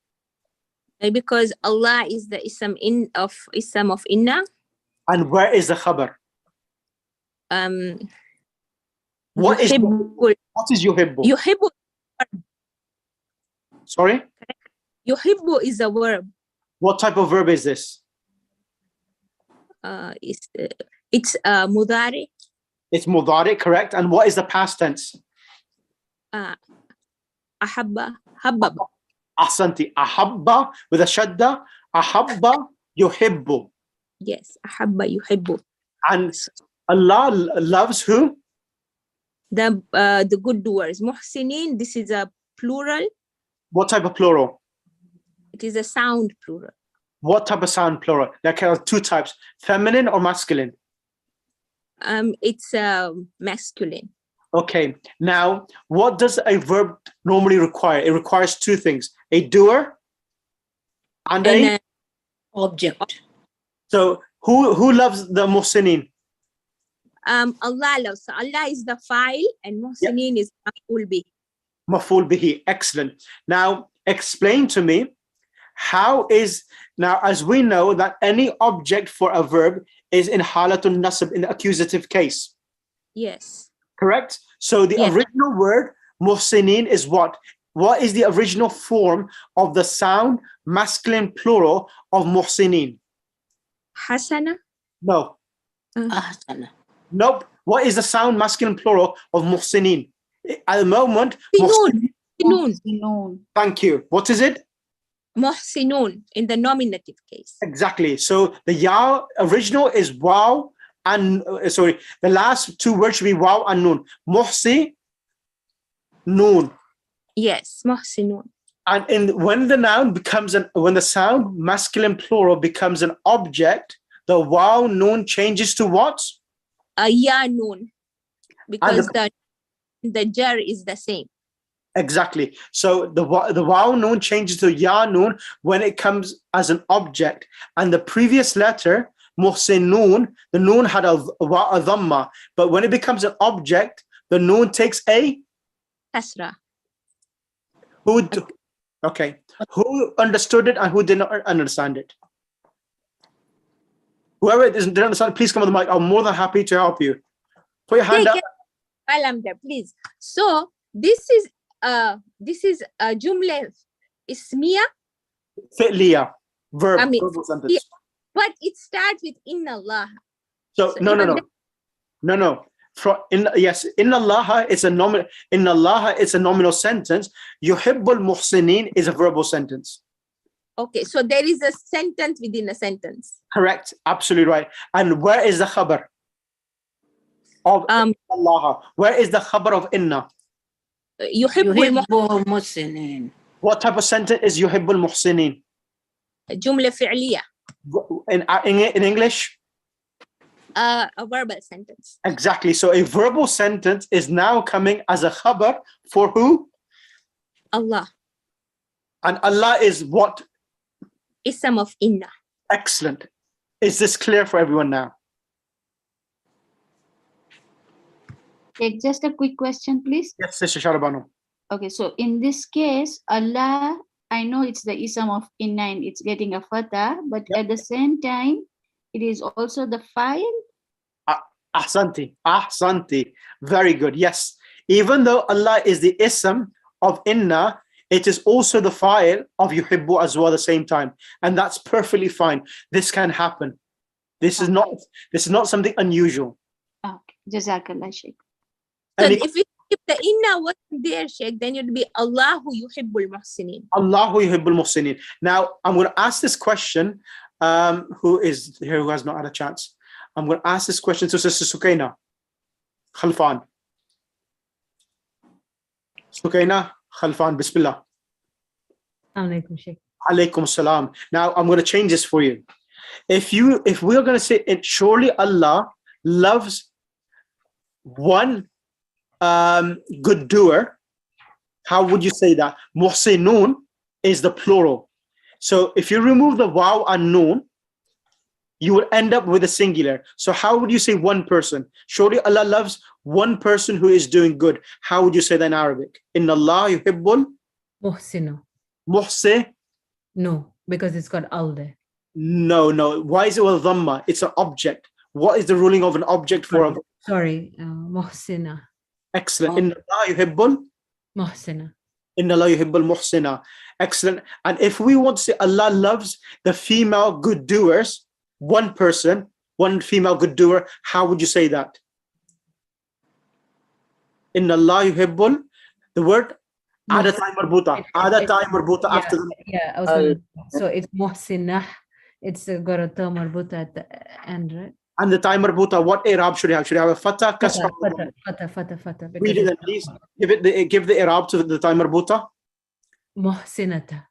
Because Allah is the ism of inna. And where is the khabar? What is yuhibbu? Yuhibbu. Sorry? Yuhibbu is a verb. What type of verb is this? It's mudari. It's mudari, correct. And what is the past tense? Ahabba, habbaba. Ahsanti. Ahabba with a shadda. Ahabba yuhibbu. Yes, ahabba yuhibbu. And Allah loves who? The good doers. Muhsinin, this is a plural. What type of plural? It is a sound plural. What type of sound plural? There are 2 types, feminine or masculine? It's masculine. Okay. Now, what does a verb normally require? It requires 2 things: a doer and an object. So who loves the muhsinin? Allah loves. So Allah is the file and muhsinin is maf'ul bihi. Maf'ul bihi. Excellent. Now, explain to me how is, now as we know that any object for a verb is in halatun nasab, in the accusative case. Yes. Correct? So the original word muhsinin is what? What is the original form of the sound masculine plural of muhsinin? Hasana? No. Ahsana. Nope. What is the sound masculine plural of muhsinin? At the moment, Muhsinun. Thank you. What is it? Muhsinun in the nominative case. Exactly. So the ya original is waw and the last 2 words should be waw and noon. Muhsi, noon. Yes, muhsinun. And when the noun becomes when the sound masculine plural becomes an object, the waw noon changes to what? Ya noon, because the jar is the same. Exactly. So the waw noon changes to ya noon when it comes as an object, and the previous letter muhsinun, the noon had a dhamma, but when it becomes an object, the noon takes a kasra. Okay. Who understood it and who did not understand it? Whoever didn't understand, please come on the mic. I'm more than happy to help you. Put your hand up. While I'm there, please. So this is a jumla ismiya. Fi'liya, verb, I mean, verbal sentence. but it starts with inna Allah. So no. Yes, inna Allah is a nominal. Inna Allah is a nominal sentence. Yuhibbul muhsinin is a verbal sentence. Okay, so there is a sentence within a sentence. Correct, absolutely right. And where is the khabar of Allah? Where is the khabar of inna? يحب المحسنين. What type of sentence is yuhibbul muhsinin? جملة فعلية. In English? A verbal sentence. Exactly. So a verbal sentence is now coming as a khabar for who? Allah. And Allah is what? Ism of inna. Excellent. Is this clear for everyone now? Take just a quick question, please. Yes, Sister Sharabano. Okay, so in this case, Allah, I know it's the ism of inna and it's getting a fatah, but at the same time, it is also the file. Ahsanti. Very good. Yes. Even though Allah is the ism of inna, it is also the file of yuhibbu as well at the same time. And that's perfectly fine. This can happen. This is not something unusual. Okay. Jazakallah, Sheikh. So if the inna wasn't there, Sheikh, then it would be Allahu yuhibbul muhsinin. Allahu yuhibbul muhsinin. Now, I'm going to ask this question. Who is here who has not had a chance? I'm going to ask this question to Sister Sukaina Khalfan. Sukaina Khalfan, Bismillah. Alaikum, Sheikh. Alaikum salam. Now I'm going to change this for you. If we're going to say it, surely Allah loves one good doer, how would you say that? Muhsinun is the plural. So if you remove the waw and noon, you would end up with a singular. So how would you say one person? Surely Allah loves one person who is doing good. How would you say that in Arabic? Inna Allah yuhibbul Muhsinu. muhsin. No, because it's got al there. No. Why is it with dhamma? It's an object. What is the ruling of an object for a... Sorry, muhsina. Excellent. Inna Allah yuhibbul Muhsina. Inna Allah yuhibbul muhsina. Excellent. And if we want to say Allah loves the female good doers, one person, one female good doer, how would you say that? Inna Allah yuhibbul, the word adatai marbuta. Adatai marbuta after the... Yeah, I was gonna, so it's muhsinah. It's got a ta marbuta at the end, right? And the time marbuta, what i'rab should it have? Should it have a fatah, kasra? Fatah. Read it then, please. Give the i'rab to the time marbuta. Muhsinata.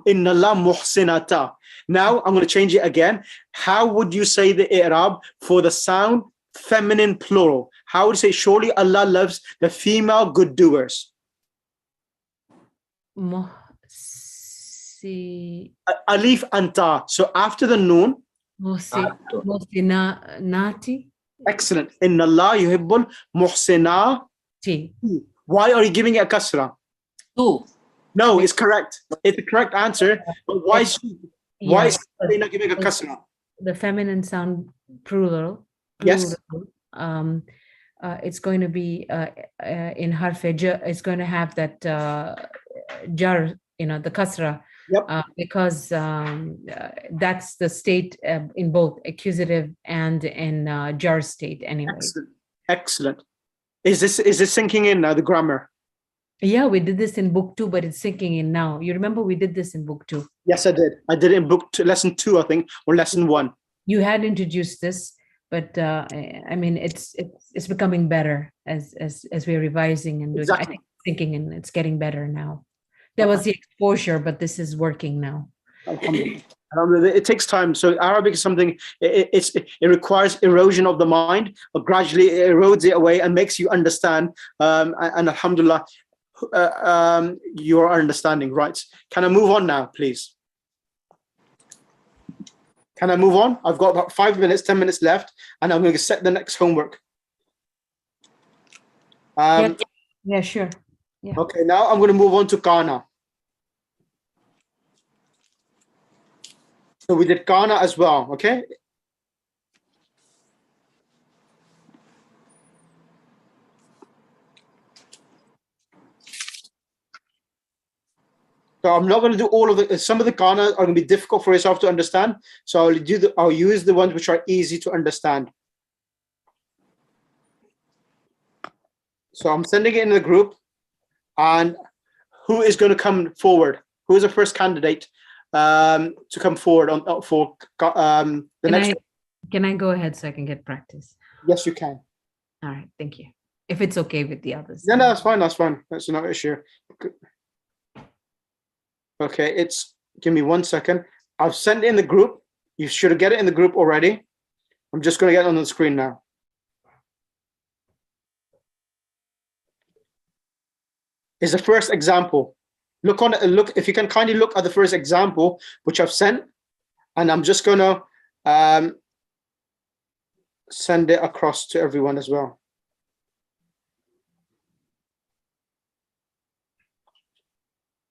Inna Allah muhsinata. Now I'm going to change it again. How would you say the i'rab for the sound feminine plural? How would you say surely Allah loves the female good doers? Alif anta. So after the noon. Muhsinati. Excellent. Inna Allah yuhibbul muhsinati. Why are you giving it a kasra? No, it's correct. It's the correct answer. But why is they not giving a kasra? The feminine sound plural. Yes. It's going to be in harf jar. It's going to have that jar, the kasra. Yep. Because that's the state in both accusative and in jar state anyway. Excellent. Is this sinking in now, the grammar? Yeah, we did this in book 2, but it's sinking in now. You remember we did this in book 2? Yes, I did. I did it in book 2, lesson 2, I think, or lesson 1. You had introduced this, but I mean, it's becoming better as we're revising and doing. Exactly. I think it's sinking in. It's getting better now. There was the exposure, but this is working now. Alhamdulillah. It takes time. So Arabic is something, it requires erosion of the mind, but gradually it erodes it away and makes you understand. And alhamdulillah, your understanding. Right. Can I move on now, please? Can I move on? I've got about 5 minutes, 10 minutes left, and I'm going to set the next homework. Yeah, sure. Yeah. Okay, now I'm going to move on to Kana. So we did Kana as well, okay? So I'm not going to do all of the, some of the kana are going to be difficult for yourself to understand. So I'll use the ones which are easy to understand. So I'm sending it in the group, and who is going to come forward? Who is the first candidate to come forward for the next? Can I go ahead so I can get practice? Yes, you can. All right, thank you. If it's okay with the others. No, that's fine. That's fine. That's not an issue. Okay, give me 1 second. I've sent it in the group. You should get it in the group already. I'm just going to get it on the screen now. Is the first example. Look if you can kindly look at the first example which I've sent, and I'm just going to send it across to everyone as well.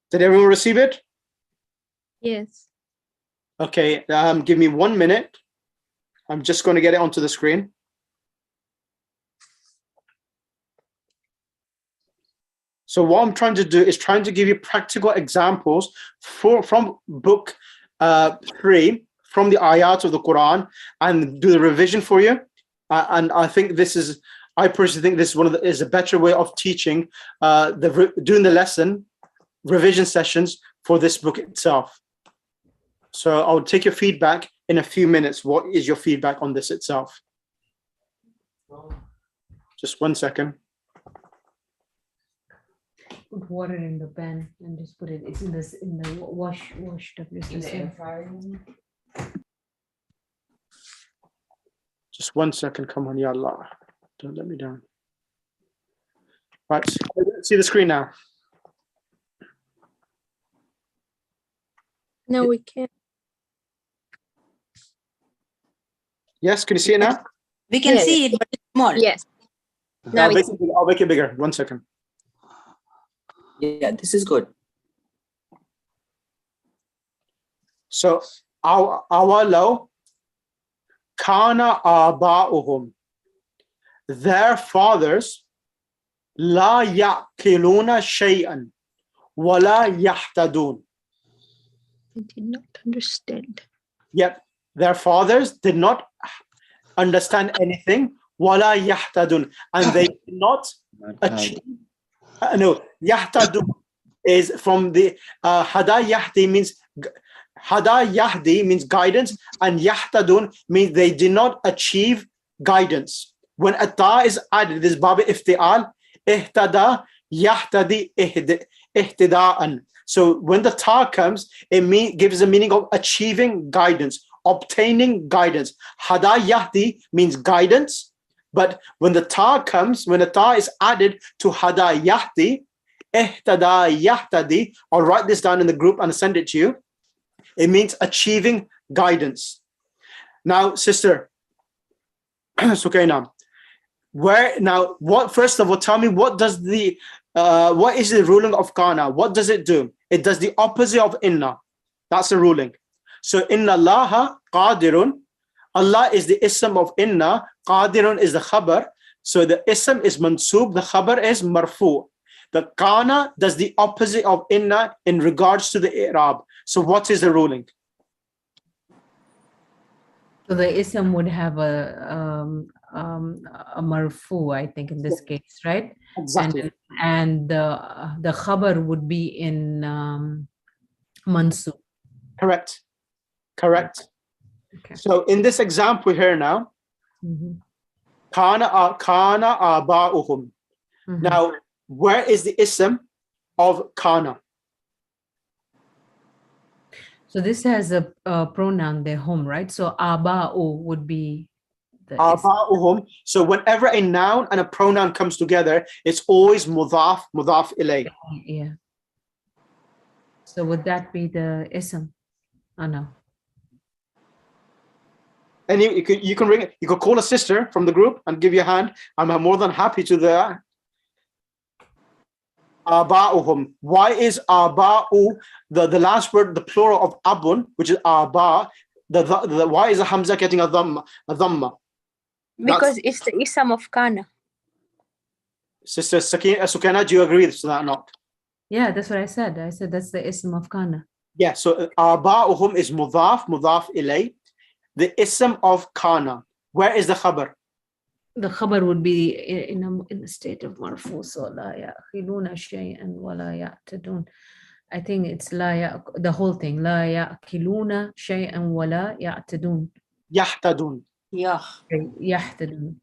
Did everyone receive it? Yes. Okay, give me 1 minute. I'm just going to get it onto the screen. So what I'm trying to do is trying to give you practical examples from book 3, from the ayat of the Quran, and do the revision for you. And I think I personally think this is a better way of teaching, doing the lesson, revision sessions for this book itself. So I'll take your feedback in a few minutes. What is your feedback on this itself? Just 1 second. Put water in the pan and just put it. It's in the wash Just 1 second. Come on, Ya Allah. Don't let me down. Right. See the screen now. No, we can't. Yes, can you see it now? We can see it, but it's small. Yes. Now I'll make it bigger. 1 second. Yeah, this is good. So, awalau kana aba'uhum. Their fathers la ya'qiluna shay'an wa la yahtadun. They did not understand. Yet their fathers did not understand anything. Wala yahtadun, and they did not achieve. No, yahtadun is from the hada yahdi means guidance, and yahtadun means they did not achieve guidance. When ata is added, this bab iftial, ihtada yahtadi ihtidaan. So when the ta comes, it gives the meaning of achieving guidance, obtaining guidance. Hada yahdi means guidance. But when the ta comes, when the ta is added to hada yahdi, ihtada yahtadi, I'll write this down in the group and send it to you. It means achieving guidance. Now, sister, Sukaina, first of all, tell me what is the ruling of kana? What does it do? It does the opposite of inna. That's the ruling. So inna Allaha qadirun. Allah is the ism of inna, qadirun is the khabar. So the ism is mansub, the khabar is marfu. The kana does the opposite of inna in regards to the i'rab. So what is the ruling? So the ism would have a marfu, I think, in this case, right? Exactly. And the khabar would be in mansub. Correct. Okay. So in this example here now, kana aba'uhum. Now, where is the ism of kana? So this has a pronoun, their home, right? So aba'u would be the aba'uhum. So whenever a noun and a pronoun comes together, it's always mudaf ilayh. Yeah. So would that be the ism? Oh no. And you can ring it. You could call a sister from the group and give you a hand. I'm more than happy to do that. Aba'uhum. Why is aba'u the last word, the plural of abun, which is aba? Why is the hamza getting a dhamma? Because it's the ism of kana. Sister Sukaina, do you agree to that or not? Yeah, that's what I said. I said that's the ism of kana. Yeah, so آباؤهم is mudaf ilay. The ism of kana. Where is the khabar? The khabar would be in a state of marfu, so la ya'khiluna shay'an wa la ya'tadun. I think it's the whole thing. La ya'khiluna shay'an wa la ya'tadun. Yahtadun. Yeah. Yahtadun.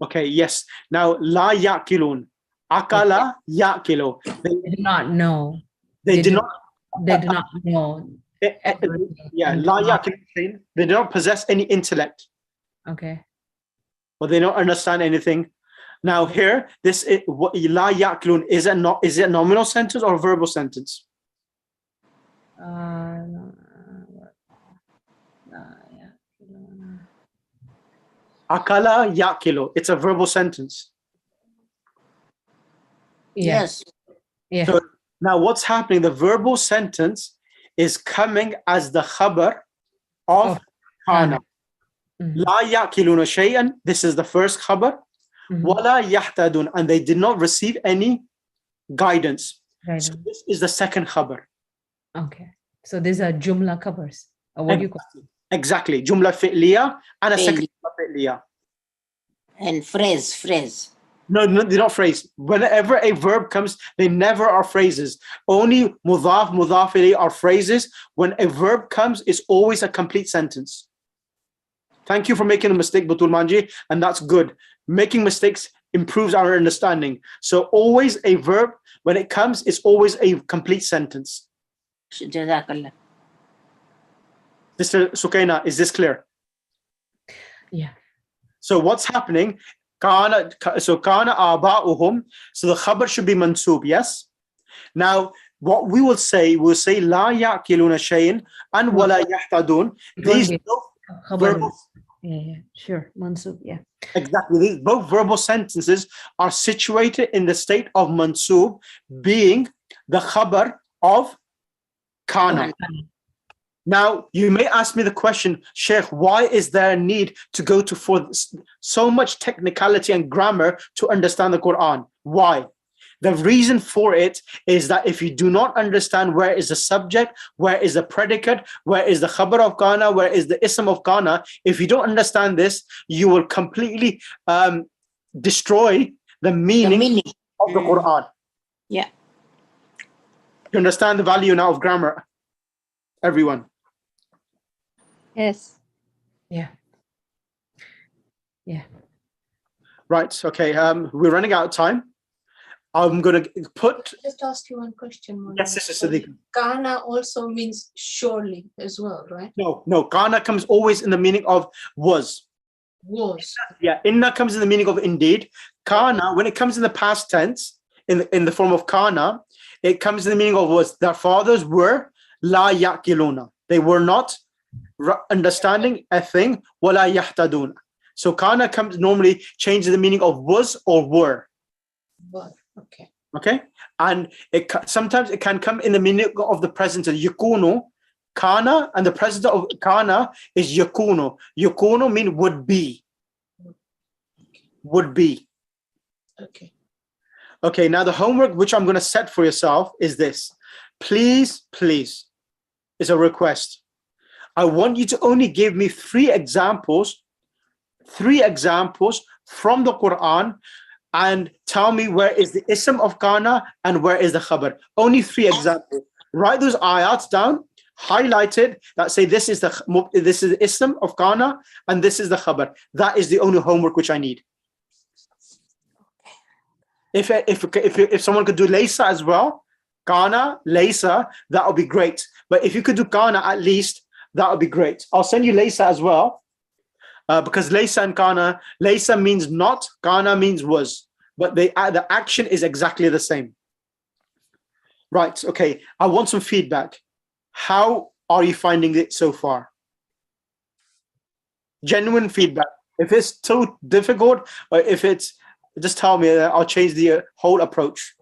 Okay, yes. Now, la ya'kilun. Akala ya'kilu. They do not know. They do not. They do not know. Yeah, la ya'kilun. They do not possess any intellect. Okay. Or they don't understand anything. Now here, this is la ya'kilun. Is it a nominal sentence or a verbal sentence? Akala yakilu. It's a verbal sentence. Yes. Yeah. So now what's happening? The verbal sentence is coming as the khabar of kana. La ya'kiluna shay'an. This is the first khabar. Wala yahtadun. And they did not receive any guidance. So this is the second khabar. Okay. So these are jumla khabars. Or what do you call it? Exactly. Jumla fi'liya and a second jumla fi'liya. And phrase. No, they're not phrase. Whenever a verb comes, they never are phrases. Only mudaf ilayh are phrases. When a verb comes, it's always a complete sentence. Thank you for making a mistake, Batul Manji, and that's good. Making mistakes improves our understanding. So always a verb, when it comes, it's always a complete sentence. Jazakallah. Mr. Sukaina, is this clear? Yeah. So what's happening? Kana aba'uhum. So the khabar should be mansub, yes? Now, what we will say la ya'kiluna shay'in and wala yahtadun. These both verbal. Yeah, sure. Mansub, yeah. Exactly. These both verbal sentences are situated in the state of mansub, being the khabar of kana. Now, you may ask me the question, Sheikh, why is there a need to go to for so much technicality and grammar to understand the Quran? Why? The reason for it is that if you do not understand where is the subject, where is the predicate, where is the khabar of kana, where is the ism of kana, if you don't understand this, you will completely destroy the meaning of the Quran. Yeah. You understand the value now of grammar, everyone? Yes. Yeah. Yeah. Right. Okay. We're running out of time. I'm going to put. Just ask you one question. Mona. Yes, Sister Sadiq. Kana also means surely as well, right? No. Kana comes always in the meaning of was. Was. Yeah. Inna comes in the meaning of indeed. Kana, when it comes in the past tense, in the form of kana, it comes in the meaning of was. Their fathers were la yaqiluna. They were not understanding a thing. Wala yahtadun. So kana comes normally changes the meaning of was or were. Were. Okay. Okay, and sometimes it can come in the meaning of the present of yakunu, kana, and the present of kana is yakunu. Yakunu means would be. Would be. Okay. Okay, now the homework which I'm going to set for yourself is this. Please, it's a request. I want you to only give me three examples from the Quran and tell me where is the ism of kana and where is the khabar. Only three examples. Write those ayats down, highlight it, that say this is the ism of kana and this is the khabar. That is the only homework which I need. If someone could do laysa as well, kana, laysa, that would be great. But if you could do kana at least, that would be great. I'll send you laysa as well. Because laysa and kana, laysa means not, kana means was, but the action is exactly the same. Right, okay, I want some feedback. How are you finding it so far? Genuine feedback. If it's too difficult, or if it's, just tell me, I'll change the whole approach.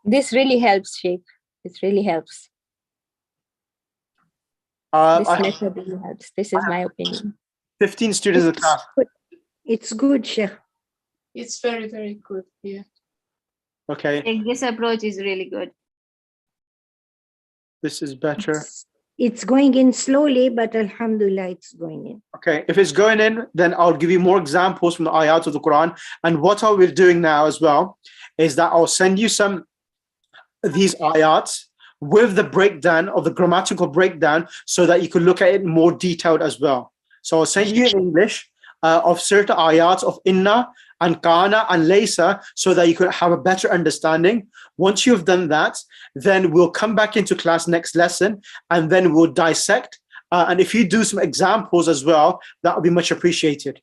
This really helps, Sheikh. This really helps. This method really helps. This is my opinion. 15 students in the class. It's good, Sheikh. It's very, very good. Yeah. Okay. Like this approach is really good. This is better. It's going in slowly, but alhamdulillah, it's going in. Okay, if it's going in, then I'll give you more examples from the ayat of the Quran. And what I will be doing now as well is that I'll send you some of these ayats with the breakdown of the grammatical breakdown so that you can look at it more detailed as well. So I'll send you in English of certain ayats of inna and kana and laysa so that you could have a better understanding. Once you've done that, then we'll come back into class next lesson and then we'll dissect. And if you do some examples as well, that would be much appreciated.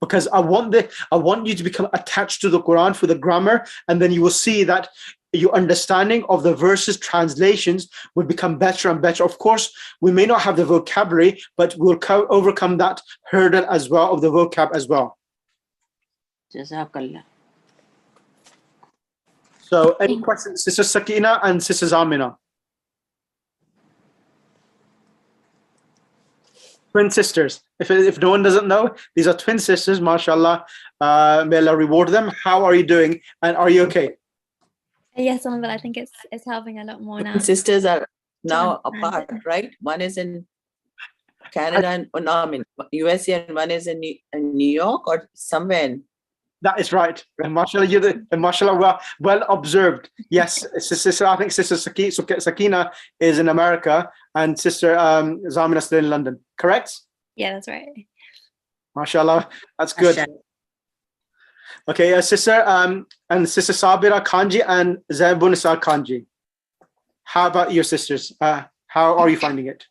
Because I want you to become attached to the Quran for the grammar, and then you will see that your understanding of the verses translations will become better and better. Of course, we may not have the vocabulary, but we'll overcome that hurdle as well of the vocab as well. Jazakallah. So any questions, Sister Sakina and Sister Zamina? Twin sisters. If no one doesn't know, these are twin sisters, mashallah. May Allah reward them. How are you doing? And are you okay? Yes, but I think it's helping a lot more now. Sisters are now understand apart, right? One is in Canada and no, I mean USA, and one is in New York or somewhere. That is right. And mashallah, mashallah, well observed. Yes, sister, I think Sister Sakina is in America and Sister Zamina is still in London. Correct? Yeah, that's right. Mashallah, that's good. Okay, Sister and Sister Sabira Kanji and Zainbunisar Kanji. How about your sisters? How are you finding it?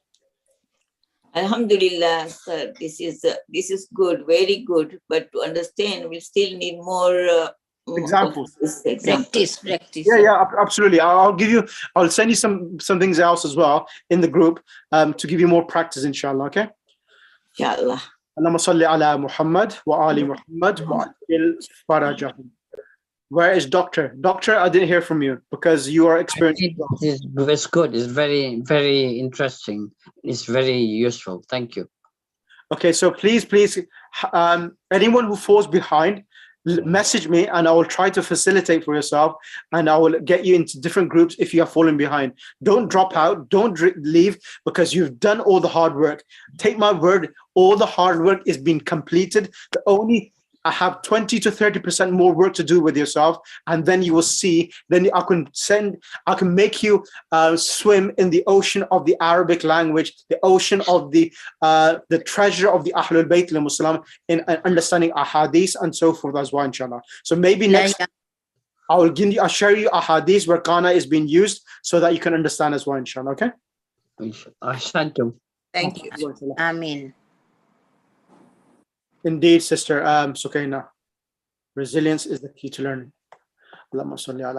Alhamdulillah, sir. This is good, very good. But to understand, we still need more examples. Practice. Yeah, absolutely. I'll send you some things else as well in the group to give you more practice, inshallah. Okay. Inshallah. Allahumma salli ala Muhammad wa ali Muhammad wa ajil farajahum. Where is Doctor? Doctor, I didn't hear from you because you are experienced. It's good. It's very, very interesting. It's very useful. Thank you. Okay, so please, anyone who falls behind, message me and I will try to facilitate for yourself and I will get you into different groups if you are falling behind. Don't drop out, don't leave because you've done all the hard work. Take my word, all the hard work is being completed. I have 20 to 30% more work to do with yourself, and then you will see. Then I can make you swim in the ocean of the Arabic language, the ocean of the treasure of the Ahlul Bayt al-Muslim in understanding ahadith and so forth as well, inshallah. So maybe next I'll share you ahadith where kana is being used so that you can understand as well, inshallah. Okay. Thank you. Amin. Indeed, Sister Sukaina. Resilience is the key to learning. Allahumma salli ala